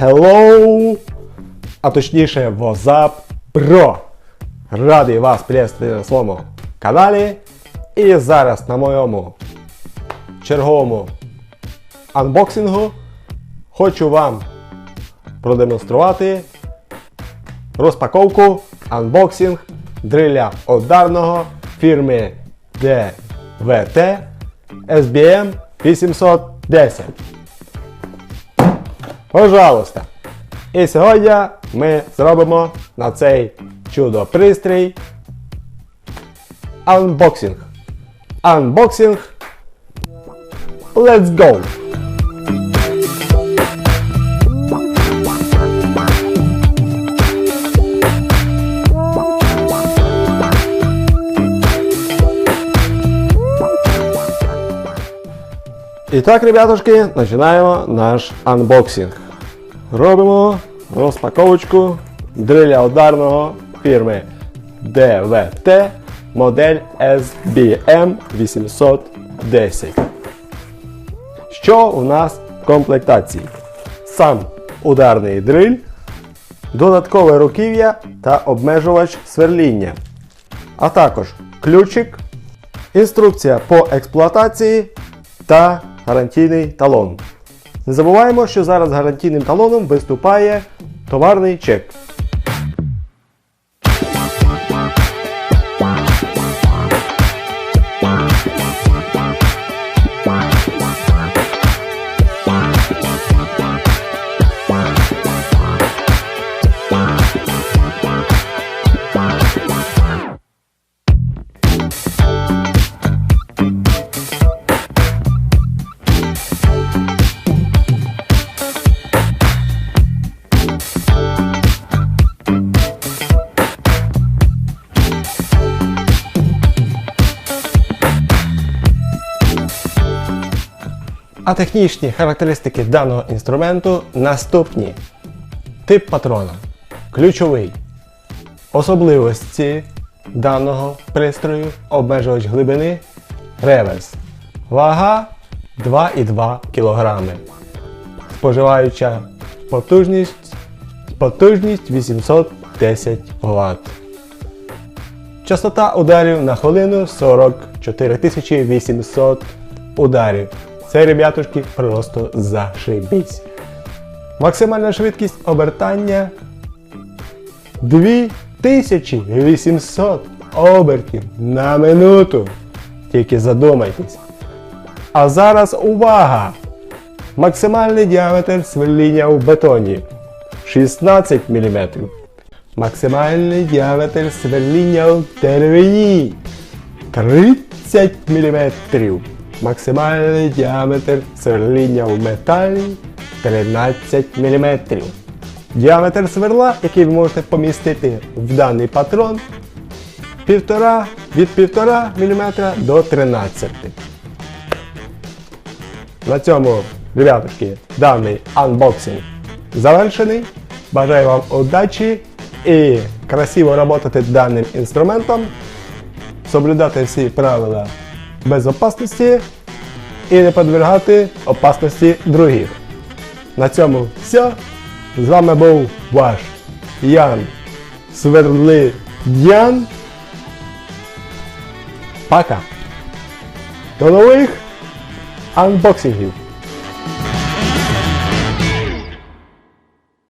Hello! А точніше, what's up, bro! Радий вас приветствувати на своєму каналі. І зараз на моєму черговому анбоксингу хочу вам продемонструвати розпаковку, анбоксинг дриля ударного фірми DVT SBM 810. Пожалуйста! І сьогодні ми зробимо на цей чудо-пристрій анбоксинг. Анбоксинг. Let's go! І так, ребятушки, починаємо наш анбоксинг. Робимо розпаковочку дриля ударного фірми DVT модель SBM 810. Що у нас в комплектації? Сам ударний дриль, додаткове руків'я та обмежувач сверління, а також ключик, інструкція по експлуатації та гарантійний талон. Не забуваємо, що зараз гарантійним талоном виступає товарний чек. А технічні характеристики даного інструменту наступні. Тип патрона. Ключовий. Особливості даного пристрою. Обмежувач глибини. Реверс. Вага 2,2 кг. Споживаюча потужність 810 Вт. Частота ударів на хвилину 44 800 ударів. Це, ребятушки, просто зашибісь. Максимальна швидкість обертання 2800 обертів на минуту. Тільки задумайтесь. А зараз увага! Максимальний діаметр сверління в бетоні 16 мм. Максимальний діаметр сверління в деревині 30 мм. Максимальний діаметр сверління в металі 13 мм. Діаметр сверла, який ви можете помістити в даний патрон, від 1,5 мм до 13 мм. На цьому, ребятушки, даний анбоксинг завершений. Бажаю вам удачі і красиво працювати даним інструментом, соблюдати всі правила безопасності і не підвергати опасності других. На цьому все. З вами був ваш Ян Сверлидян. Пока. До нових анбоксингів.